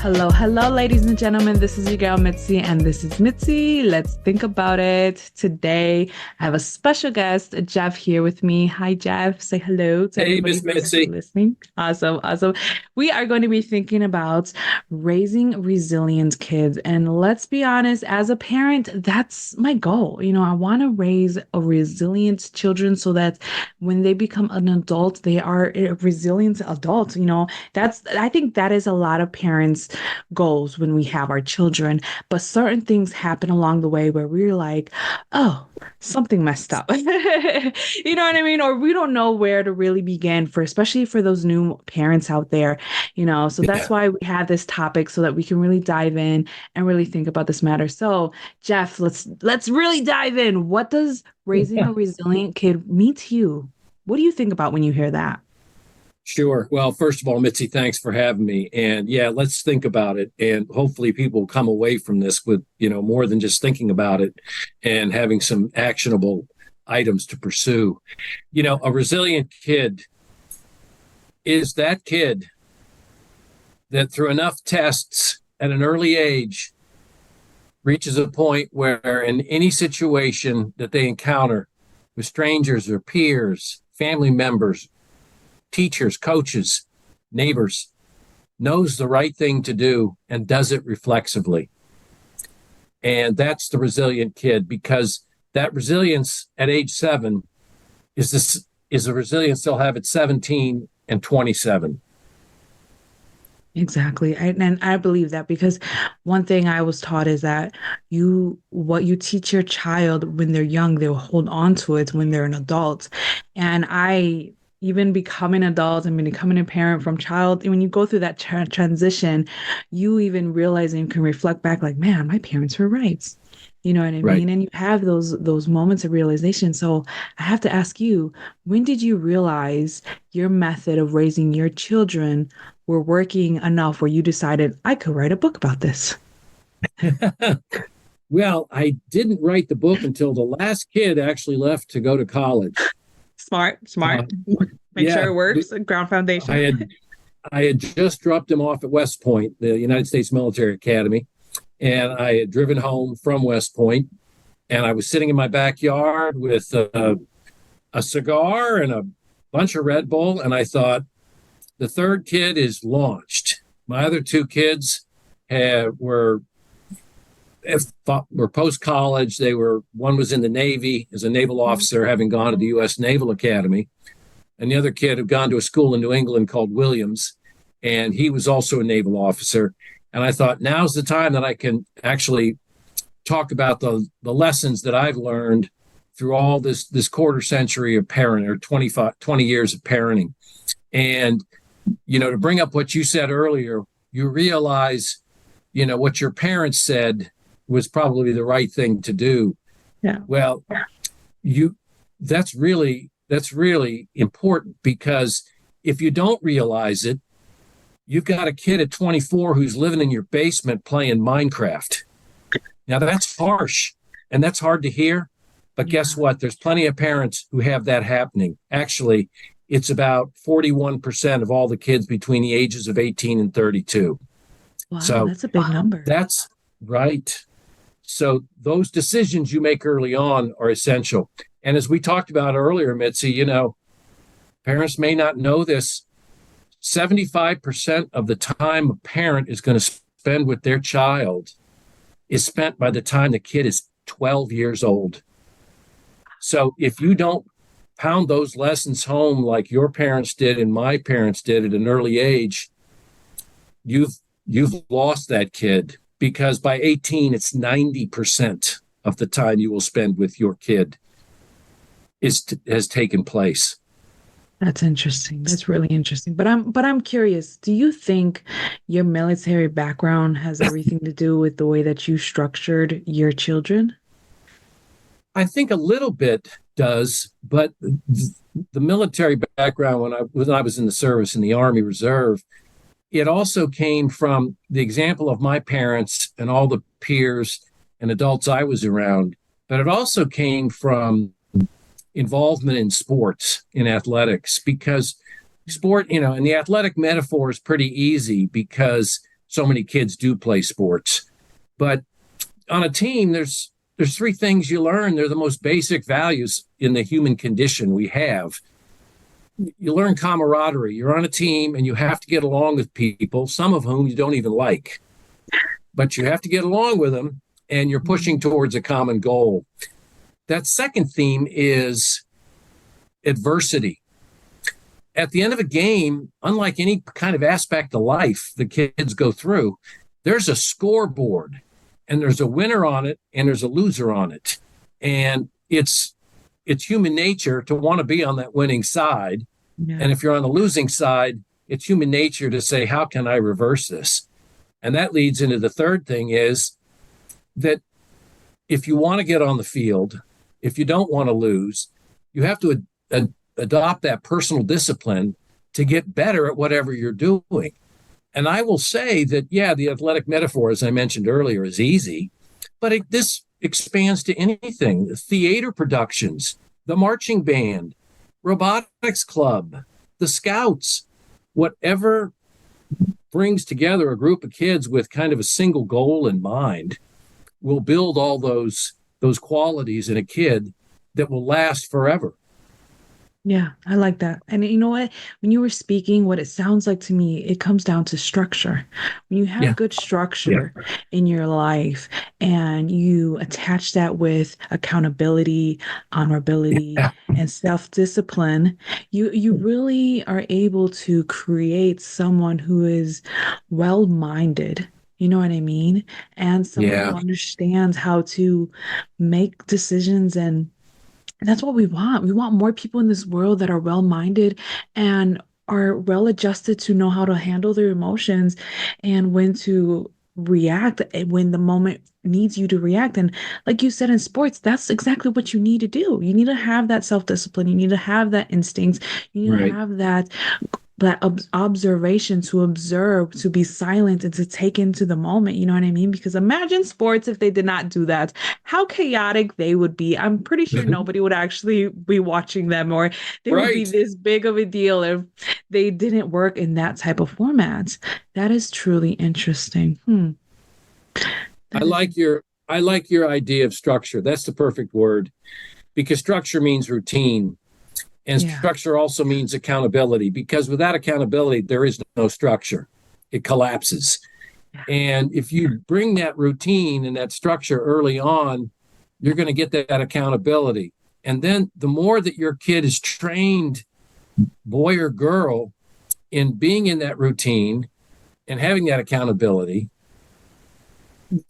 Hello, hello, ladies and gentlemen. This is your girl Mitzi, and this is Mitzi. Let's think about it. Today, I have a special guest, Jeff, here with me. Hi, Jeff. Say hello to Hey, everybody Miss who's Mitzi. listening. Awesome, awesome. We are going to be thinking about raising resilient kids. And let's be honest, as a parent, that's my goal. I want to raise a resilient children so that when they become an adult, they are a resilient adult. I think that is a lot of parents' goals when we have our children. But certain things happen along the way where we're like, oh, something messed up. You know what I mean? Or we don't know where to really begin for, especially for those new parents out there, So that's Yeah. why we have this topic so that we can really dive in and really think about this matter. So, Jeff, let's really dive in. What does raising a resilient kid mean to you? What do you think about when you hear that? Sure. Well, first of all, Mitzi, thanks for having me. And yeah, let's think about it. And hopefully people will come away from this with, more than just thinking about it and having some actionable items to pursue. A resilient kid is that kid that through enough tests at an early age reaches a point where in any situation that they encounter with strangers or peers, family members, teachers, coaches, neighbors, knows the right thing to do and does it reflexively. And that's the resilient kid, because that resilience at age 7 is the resilience they'll have at 17 and 27. Exactly. And I believe that because one thing I was taught is that what you teach your child when they're young, they'll hold on to it when they're an adult. And even becoming an adult and becoming a parent from child, when you go through that transition, you even realize and you can reflect back like, man, my parents were right. You know what I Right. mean? And you have those moments of realization. So I have to ask you, when did you realize your method of raising your children were working enough where you decided I could write a book about this? Well, I didn't write the book until the last kid actually left to go to college. Smart, Uh, smart. Make sure yeah, it works. Ground I foundation. had I had just dropped him off at West Point, the United States Military Academy, and I had driven home from West Point, and I was sitting in my backyard with a cigar and a bunch of Red Bull, and I thought, the third kid is launched. My other two kids were post college. One was in the Navy as a naval officer, having gone to the U.S. Naval Academy, and the other kid had gone to a school in New England called Williams, and he was also a naval officer. And I thought, now's the time that I can actually talk about the lessons that I've learned through all this quarter century of parenting, or 20 years of parenting. And, to bring up what you said earlier, you realize, what your parents said was probably the right thing to do. Yeah. Well, you that's really important, because if you don't realize it, you've got a kid at 24 who's living in your basement playing Minecraft. Now that's harsh and that's hard to hear, but guess what? There's plenty of parents who have that happening. Actually, it's about 41% of all the kids between the ages of 18 and 32. Wow, So that's a big number. that's right. So those decisions you make early on are essential. And as we talked about earlier, Mitzi, parents may not know this. 75% of the time a parent is going to spend with their child is spent by the time the kid is 12 years old. So if you don't pound those lessons home like your parents did and my parents did at an early age, you've lost that kid, because by 18, it's 90% of the time you will spend with your kid has taken place. That's interesting. That's really interesting. But I'm curious, do you think your military background has everything to do with the way that you structured your children? I think a little bit does, but the military background, when I was in the service in the Army Reserve, it also came from the example of my parents and all the peers and adults I was around, but it also came from involvement in sports, in athletics, because sport, and the athletic metaphor is pretty easy, because so many kids do play sports. But on a team, there's three things you learn. They're the most basic values in the human condition we have. You learn camaraderie. You're on a team and you have to get along with people, some of whom you don't even like, but you have to get along with them and you're pushing towards a common goal. That second theme is adversity. At the end of a game, unlike any kind of aspect of life the kids go through, there's a scoreboard and there's a winner on it and there's a loser on it. And it's human nature to want to be on that winning side. Yeah. And if you're on the losing side, it's human nature to say, how can I reverse this? And that leads into the third thing is that if you want to get on the field, if you don't want to lose, you have to adopt that personal discipline to get better at whatever you're doing. And I will say that, yeah, the athletic metaphor, as I mentioned earlier, is easy, but this expands to anything. Theater productions, the marching band, robotics club, the scouts, whatever brings together a group of kids with kind of a single goal in mind will build all those qualities in a kid that will last forever. Yeah, I like that. And you know what? When you were speaking, what it sounds like to me, it comes down to structure. When you have good structure in your life and you attach that with accountability, honorability, and self-discipline, you really are able to create someone who is well-minded. You know what I mean? And someone who understands how to make decisions, and that's what we want. We want more people in this world that are well-minded and are well-adjusted to know how to handle their emotions and when to react when the moment needs you to react. And like you said, in sports, that's exactly what you need to do. You need to have that self-discipline. You need to have that instincts. You need to have that observation, to observe, to be silent, and to take into the moment. You know what I mean? Because imagine sports if they did not do that, how chaotic they would be. I'm pretty sure nobody would actually be watching them, or they would be this big of a deal if they didn't work in that type of format. That is truly interesting. I like your idea of structure. That's the perfect word, because structure means routine. And structure also means accountability, because without accountability, there is no structure. It collapses. And if you bring that routine and that structure early on, you're going to get that accountability. And then the more that your kid is trained, boy or girl, in being in that routine and having that accountability,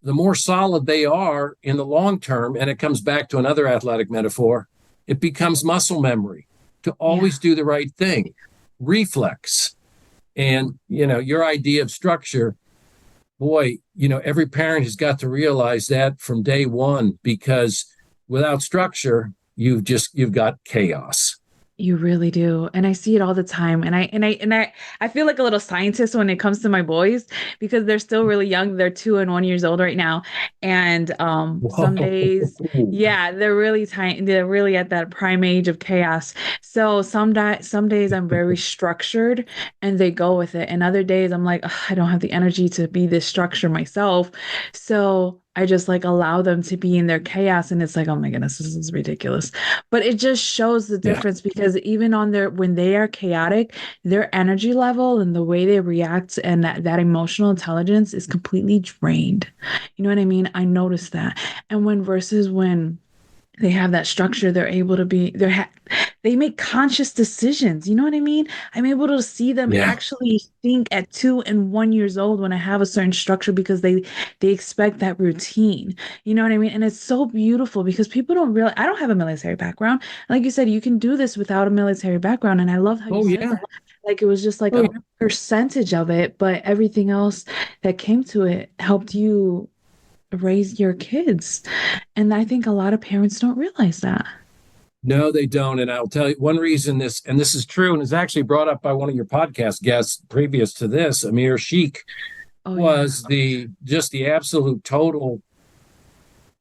the more solid they are in the long term. And it comes back to another athletic metaphor. It becomes muscle memory to always do the right thing, reflex. And, your idea of structure, boy, every parent has got to realize that from day one, because without structure, you've got chaos. You really do. And I see it all the time. And I feel like a little scientist when it comes to my boys, because they're still really young. They're 2 and 1 years old right now. And some days, they're really tiny. They're really at that prime age of chaos. So some days I'm very structured and they go with it. And other days I'm like, I don't have the energy to be this structure myself. So I just allow them to be in their chaos. And it's like, oh my goodness, this is ridiculous. But it just shows the difference, because even when they are chaotic, their energy level and the way they react and that emotional intelligence is completely drained. You know what I mean? I noticed that. And versus when they have that structure, they're able to be, they make conscious decisions. You know what I mean? I'm able to see them actually think at 2 and 1 years old when I have a certain structure, because they expect that routine. You know what I mean? And it's so beautiful, because people don't realize, I don't have a military background. Like you said, you can do this without a military background. And I love how you said that. It was just a percentage of it, but everything else that came to it helped you raise your kids. And I think a lot of parents don't realize that. No, they don't. And I'll tell you one reason this is true, and is actually brought up by one of your podcast guests previous to this, Amir Sheikh, was the absolute total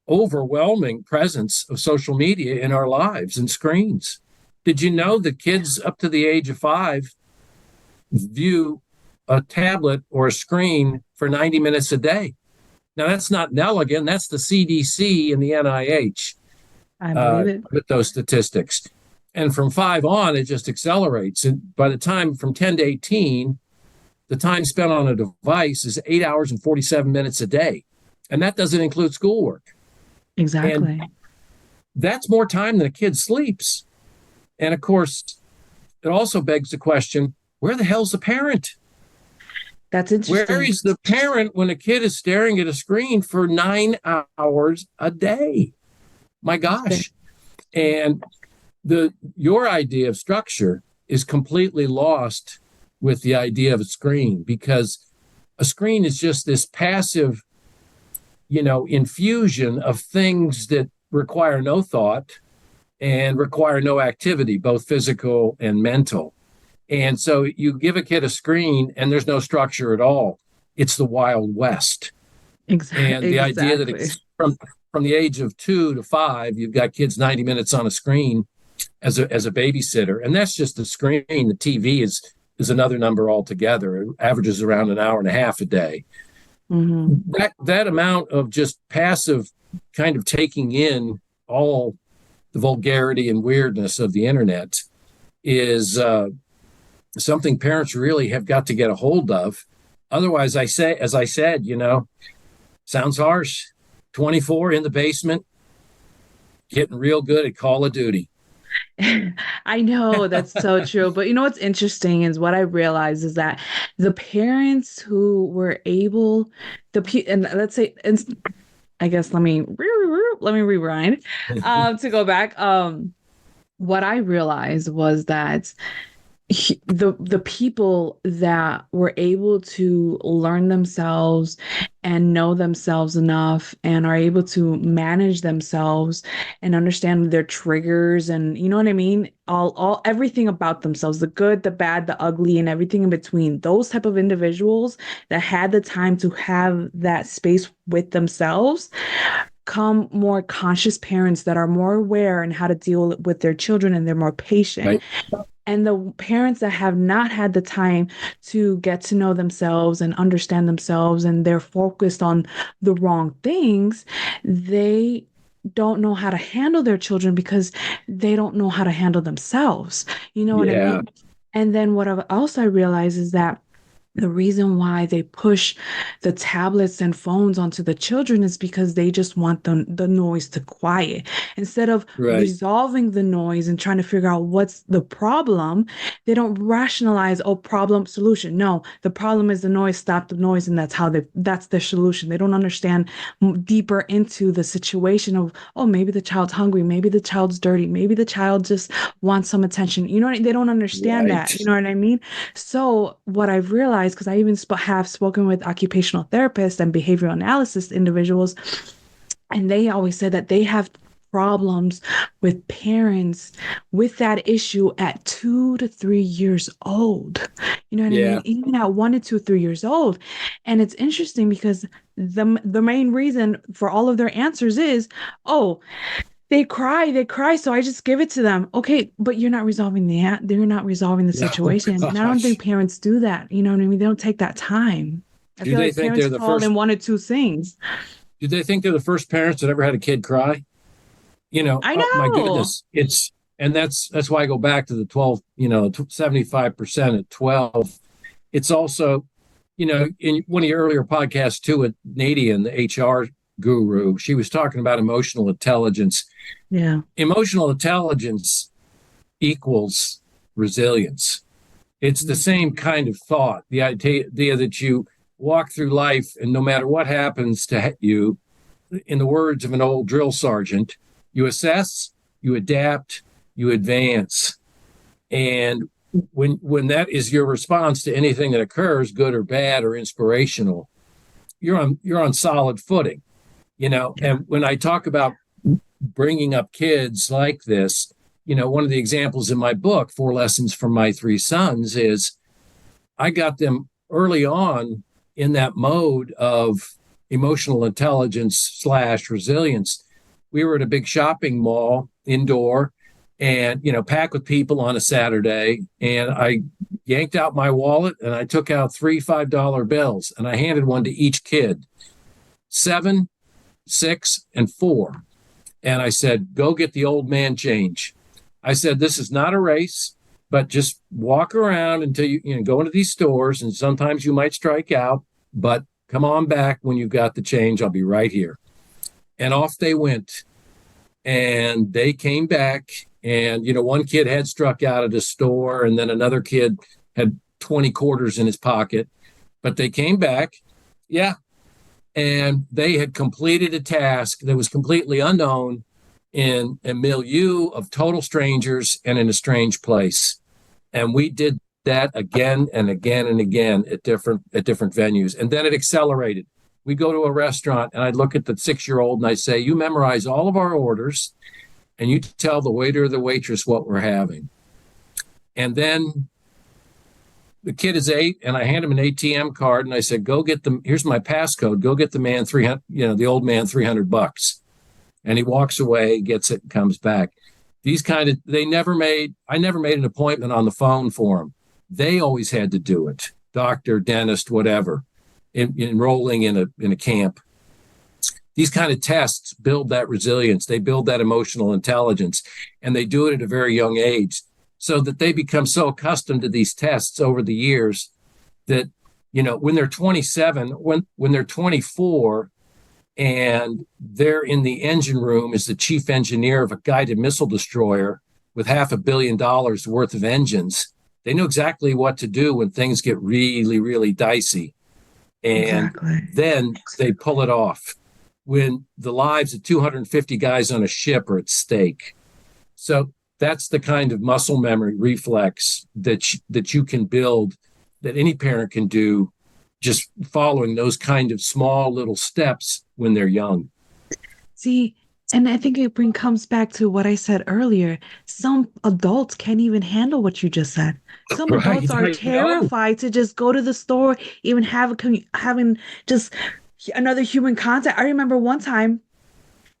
overwhelming presence of social media in our lives and screens. Did you know that kids up to the age of 5 view a tablet or a screen for 90 minutes a day. Now, that's not Nelligan, that's the CDC and the NIH I believe it. with those statistics. And from 5 on, it just accelerates. And by the time from 10 to 18, the time spent on a device is 8 hours and 47 minutes a day. And that doesn't include schoolwork. Exactly. And that's more time than a kid sleeps. And of course, it also begs the question, where the hell's the parent? That's interesting. Where is the parent when a kid is staring at a screen for 9 hours a day? My gosh. And your idea of structure is completely lost with the idea of a screen, because a screen is just this passive, infusion of things that require no thought and require no activity, both physical and mental. And so you give a kid a screen and there's no structure at all. It's the Wild West. Exactly. And the idea that it's from the age of 2 to 5, you've got kids 90 minutes on a screen as a babysitter. And that's just the screen. The TV is another number altogether. It averages around an hour and a half a day. Mm-hmm. That amount of just passive kind of taking in all the vulgarity and weirdness of the internet is something parents really have got to get a hold of. Otherwise, as I said, sounds harsh. 24 in the basement, getting real good at Call of Duty. I know that's so true. But what's interesting is what I realized is that the parents who were able, and let's say, I guess let me rewind to go back. What I realized was that the people that were able to learn themselves and know themselves enough and are able to manage themselves and understand their triggers and you know what I mean, all everything about themselves, the good, the bad, the ugly, and everything in between, those type of individuals that had the time to have that space with themselves come more conscious parents that are more aware in how to deal with their children, and they're more patient. Right. And the parents that have not had the time to get to know themselves and understand themselves, and they're focused on the wrong things, they don't know how to handle their children because they don't know how to handle themselves. You know what I mean? And then what else I realize is that the reason why they push the tablets and phones onto the children is because they just want the noise to quiet. Instead of resolving the noise and trying to figure out what's the problem, they don't rationalize, problem, solution. No, the problem is the noise, stop the noise, and that's their solution. They don't understand deeper into the situation of, maybe the child's hungry, maybe the child's dirty, maybe the child just wants some attention. They don't understand that. You know what I mean? So what I've realized, because I even have spoken with occupational therapists and behavioral analysis individuals, and they always said that they have problems with parents with that issue at 2 to 3 years old. You know what I mean? Even at 1 to 2, 3 years old. And it's interesting because the main reason for all of their answers is, they cry, so I just give it to them. Okay, but you're not resolving they're not resolving the situation. And I don't think parents do that. You know what I mean? They don't take that time. I feel like parents call in 1 or 2 things. Do they think they're the first parents that ever had a kid cry? I know. Oh my goodness. That's why I go back to the 12, 75% at 12. It's also, in one of your earlier podcasts too with Nadia, the HR guru, she was talking about emotional intelligence. Yeah. Emotional intelligence equals resilience. It's the same kind of thought. The idea that you walk through life and no matter what happens to you, in the words of an old drill sergeant, you assess, you adapt, you advance. And when that is your response to anything that occurs, good or bad or inspirational, you're on solid footing. And when I talk about bringing up kids like this, one of the examples in my book, 4 Lessons from My 3 Sons, is I got them early on in that mode of emotional intelligence / resilience. We were at a big shopping mall indoor, and, pack with people on a Saturday. And I yanked out my wallet and I took out three $5 bills and I handed one to each kid, 7, 6, and 4. And I said, go get the old man change. I said, this is not a race, but just walk around until you go into these stores. And sometimes you might strike out, but come on back when you've got the change. I'll be right here. And off they went. And they came back. And, one kid had struck out at a store, and then another kid had 20 quarters in his pocket. But they came back. Yeah. And they had completed a task that was completely unknown in a milieu of total strangers and in a strange place. And we did that again and again and again at different venues. And then it accelerated. We go to a restaurant and I'd look at the 6-year-old and I say, you memorize all of our orders and you tell the waiter or the waitress what we're having. And then the kid is 8 and I hand him an ATM card and I said, go get them. Here's my passcode. Go get the man 300, the old man $300. And he walks away, gets it, and comes back. I never made an appointment on the phone for them. They always had to do it. Doctor, dentist, whatever, enrolling in a camp. These kind of tests build that resilience. They build that emotional intelligence, and they do it at a very young age so that they become so accustomed to these tests over the years that, when they're 27, when they're 24, and they're in the engine room as the chief engineer of a guided missile destroyer with $500 million worth of engines, they know exactly what to do when things get really, really dicey. And then they pull it off when the lives of 250 guys on a ship are at stake. So that's the kind of muscle memory reflex that you can build, that any parent can do, just following those kind of small little steps when they're young. See, and I think it comes back to what I said earlier. Some adults can't even handle what you just said. Some adults are terrified to just go to the store, even having just another human contact. I remember one time,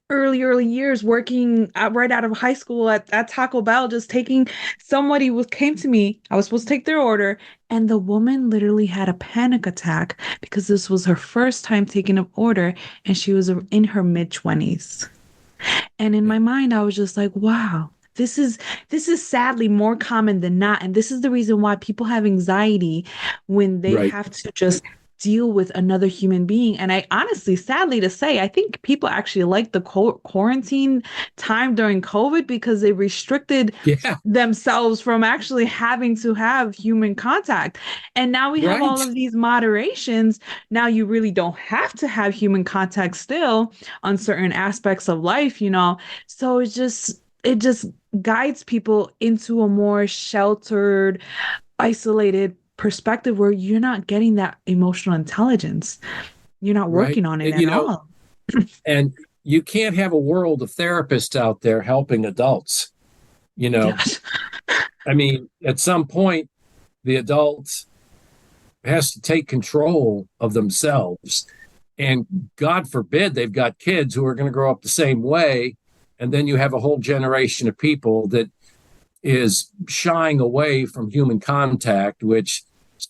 early years, working right out of high school at Taco Bell, just came to me. I was supposed to take their order, and the woman literally had a panic attack because this was her first time taking an order, and she was in her mid-20s. And in my mind, I was just like, wow, this is sadly more common than not. And this is the reason why people have anxiety when they have to just deal with another human being. And I honestly, sadly to say, I think people actually like the quarantine time during COVID because they restricted themselves from actually having to have human contact. And now we have all of these moderations. Now you really don't have to have human contact still on certain aspects of life, So it just guides people into a more sheltered, isolated perspective where you're not getting that emotional intelligence. You're not working on it at all. And you can't have a world of therapists out there helping adults. I mean, at some point, the adult has to take control of themselves. And God forbid they've got kids who are going to grow up the same way. And then you have a whole generation of people that is shying away from human contact, which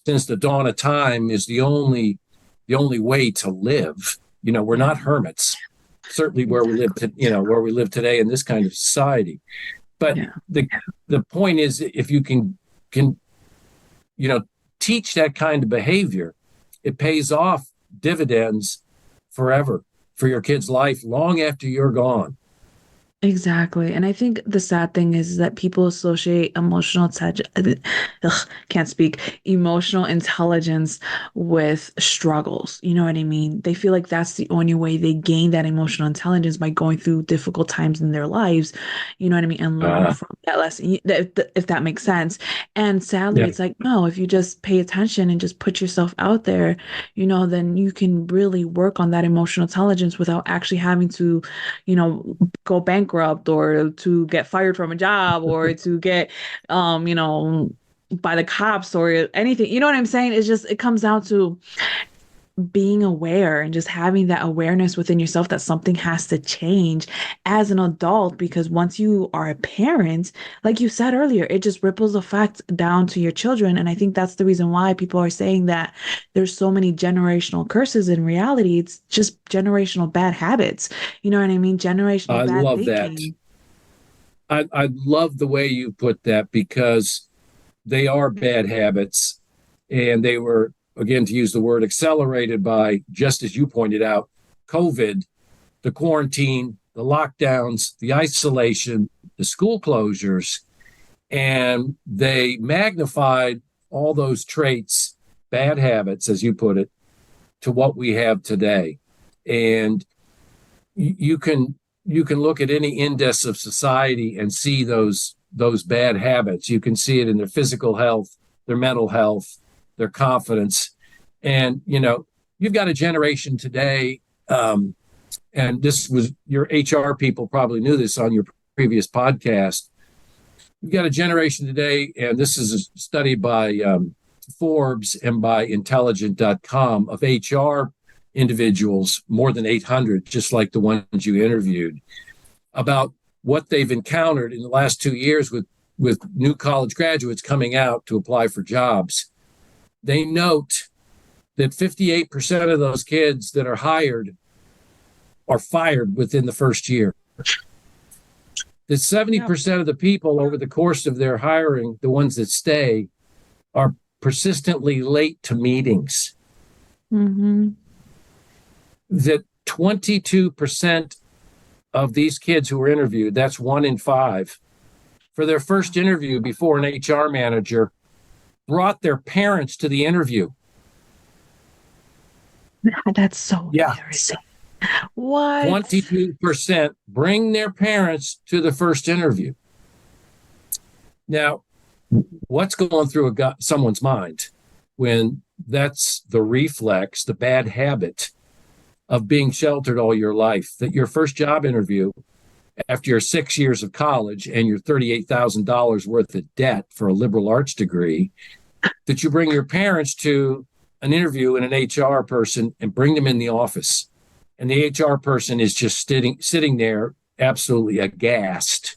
since the dawn of time is the only way to live. We're not hermits, certainly where we live today in this kind of society. But the point is, if you can teach that kind of behavior, it pays off dividends forever for your kid's life, long after you're gone. Exactly. And I think the sad thing is that people associate emotional intelligence with struggles. You know what I mean? They feel like that's the only way they gain that emotional intelligence, by going through difficult times in their lives, you know what I mean? And learn from that lesson, if that makes sense. And sadly, it's like, no, if you just pay attention and just put yourself out there, then you can really work on that emotional intelligence without actually having to, go bankrupt, or to get fired from a job, or to get by the cops or anything. You know what I'm saying? It's just, it comes down to being aware and just having that awareness within yourself that something has to change as an adult, because once you are a parent, like you said earlier, it just ripples effect down to your children. And I think that's the reason why people are saying that there's so many generational curses. In reality, it's just generational bad habits. You know what I mean? Generational I bad love that. thinking. I love the way you put that, because they are bad habits, and they were, again, to use the word, accelerated by, just as you pointed out, COVID, the quarantine, the lockdowns, the isolation, the school closures, and they magnified all those traits, bad habits, as you put it, to what we have today. And you can look at any index of society and see those bad habits. You can see it in their physical health, their mental health, their confidence. And you've got a generation today, and this was, your HR people probably knew this on your previous podcast. You've got a generation today, and this is a study by Forbes and by intelligent.com, of HR individuals, more than 800, just like the ones you interviewed, about what they've encountered in the last 2 years with new college graduates coming out to apply for jobs. They note that 58% of those kids that are hired are fired within the first year. That 70% of the people over the course of their hiring, the ones that stay, are persistently late to meetings. Mm-hmm. That 22% of these kids who were interviewed, that's 1 in 5, for their first interview before an HR manager, brought their parents to the interview. That's so embarrassing. What? 22% bring their parents to the first interview. Now, what's going through someone's mind when that's the reflex, the bad habit of being sheltered all your life, that your first job interview after your 6 years of college and your $38,000 worth of debt for a liberal arts degree, that you bring your parents to an interview and an HR person and bring them in the office. And the HR person is just sitting there absolutely aghast.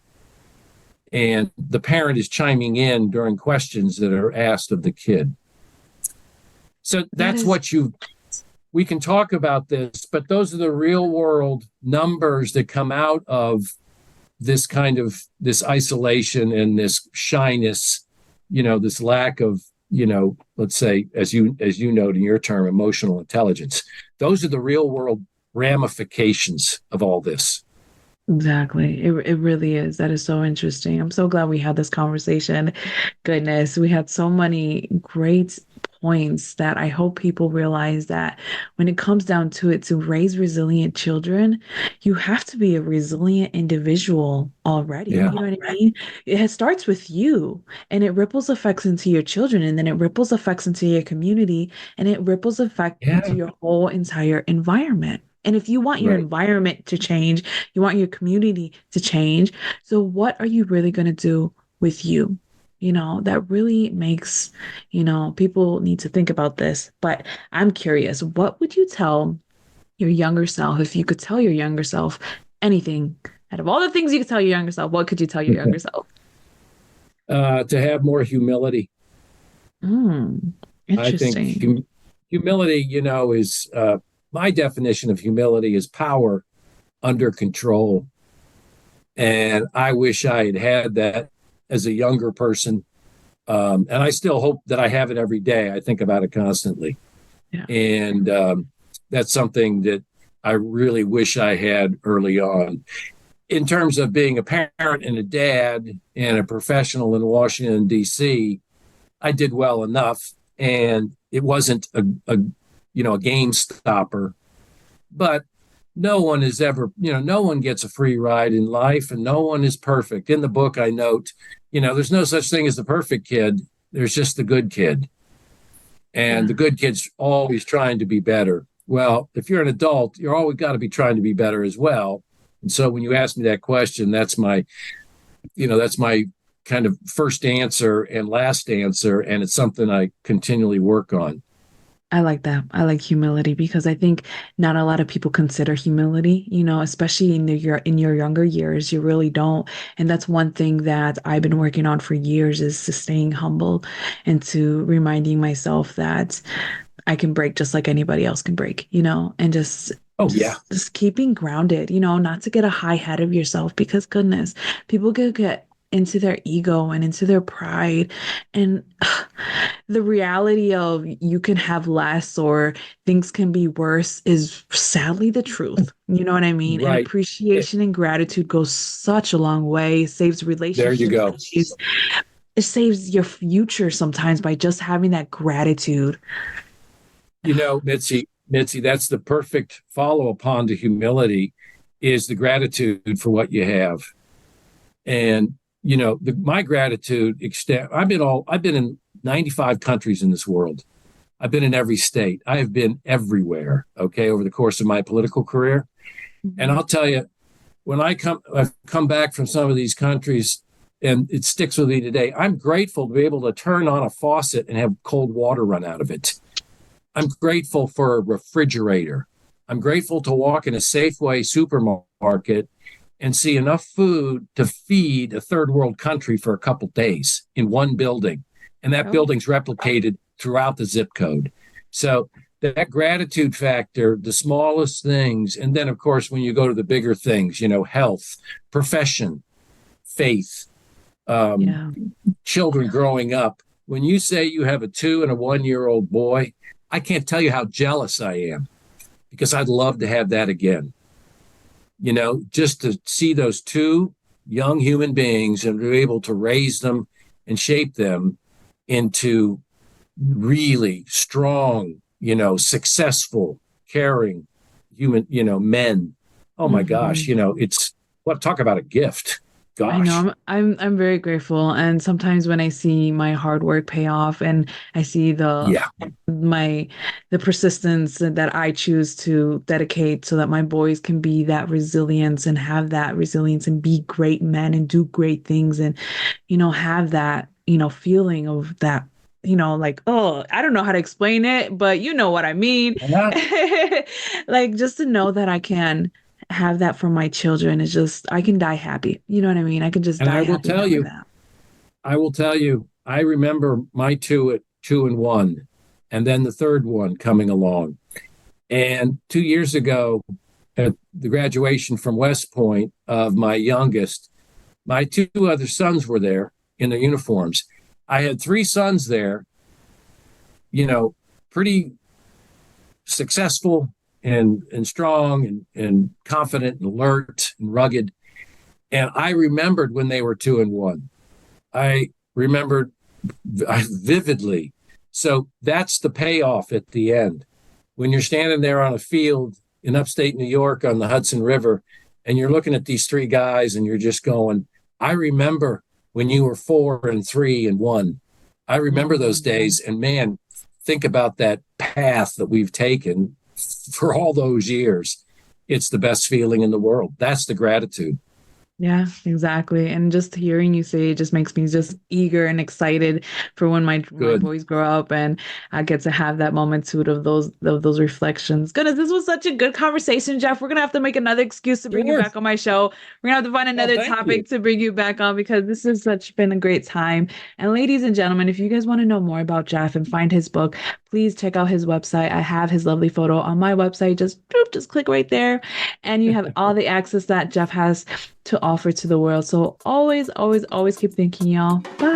And the parent is chiming in during questions that are asked of the kid. So that's we can talk about this, but those are the real world numbers that come out of this kind of this isolation and this shyness, this lack of, let's say, as you note in your term, emotional intelligence. Those are the real world ramifications of all this. Exactly. It really is. That is so interesting. I'm so glad we had this conversation. Goodness, we had so many great points that I hope people realize that when it comes down to it, to raise resilient children, you have to be a resilient individual already. Yeah. You know what I mean? It starts with you, and it ripples effects into your children, and then it ripples effects into your community, and it ripples effect into your whole entire environment. And if you want your environment to change, you want your community to change. So what are you really going to do with you? That really makes, people need to think about this. But I'm curious, what would you tell your younger self if you could tell your younger self anything? Out of all the things you could tell your younger self, what could you tell your younger self? To have more humility. Interesting. I think humility, is my definition of humility is power under control. And I wish I had that as a younger person. And I still hope that I have it every day. I think about it constantly. Yeah. And that's something that I really wish I had early on. In terms of being a parent and a dad and a professional in Washington, D.C., I did well enough. And it wasn't a game stopper. But no one is ever, no one gets a free ride in life, and no one is perfect. In the book, I note, there's no such thing as the perfect kid. There's just the good kid. And the good kid's always trying to be better. Well, if you're an adult, you're always got to be trying to be better as well. And so when you ask me that question, that's my kind of first answer and last answer. And it's something I continually work on. I like that. I like humility because I think not a lot of people consider humility, especially in your younger years. You really don't. And that's one thing that I've been working on for years is to staying humble and to reminding myself that I can break just like anybody else can break, and just Oh, yeah. just keeping grounded, not to get a high head of yourself because goodness, people can get into their ego and into their pride and the reality of you can have less or things can be worse is sadly the truth. You know what I mean? And Right. Eh, appreciation and gratitude goes such a long way. It saves There you relationships. go. It saves your future sometimes by just having that gratitude. Mitzi, that's the perfect follow upon to humility is the gratitude for what you have. And my gratitude extent. I've been in 95 countries in this world. I've been in every state. I have been everywhere. Okay, over the course of my political career, and Mhm. I'll tell you, I've come back from some of these countries, and it sticks with me today. I'm grateful to be able to turn on a faucet and have cold water run out of it. I'm grateful for a refrigerator. I'm grateful to walk in a Safeway supermarket and see enough food to feed a third world country for a couple days in one building. And that Oh, building's replicated throughout the zip code. So that gratitude factor, the smallest things, and then of course when you go to the bigger things, health, profession, faith, um, yeah. children growing up. When you say you have a 2 and a 1 year old boy, I can't tell you how jealous I am because I'd love to have that again. Just to see those two young human beings and be able to raise them and shape them into really strong, successful, caring human, men. Oh my gosh, Mhm. it's what talk about a gift. I know Gosh. I'm very grateful and sometimes when I see my hard work pay off and I see Yeah. my the persistence that I choose to dedicate so that my boys can be that resilience and have that resilience and be great men and do great things and have that feeling of that like oh I don't know how to explain it but you know what I mean. Yeah. Like just to know that I can have that for my children is just I can die happy. You know what I mean? I can just And die happy knowing that. I remember my two at 2 and 1, and then the third one coming along. And 2 years ago, at the graduation from West Point of my youngest, my two other sons were there in their uniforms. I had three sons there, pretty successful and strong and confident and alert and rugged. And I remembered when they were 2 and 1. I remembered vividly. So that's the payoff at the end. When you're standing there on a field in upstate New York on the Hudson River, and you're looking at these three guys and you're just going, I remember when you were 4 and 3 and 1. I remember those Mhm. days. And man, think about that path that we've taken for all those years. It's the best feeling in the world. That's the gratitude. Yeah, exactly. And just hearing you say it just makes me just eager and excited for when my Good. boys grow up and I get to have that momentude of those reflections. Goodness, this was such a good conversation, Jeff. We're gonna have to make another excuse to bring you Sure. back on my show. We're gonna have to find Well, another thank you. topic to bring you back on because this has such been a great time. And ladies and gentlemen, if you guys want to know more about Jeff and find his book, please check out his website. I have his lovely photo on my website. Just boop, just click right there, and you have all the access that Jeff has to offer to the world. So always, always, always keep thinking, y'all. Bye.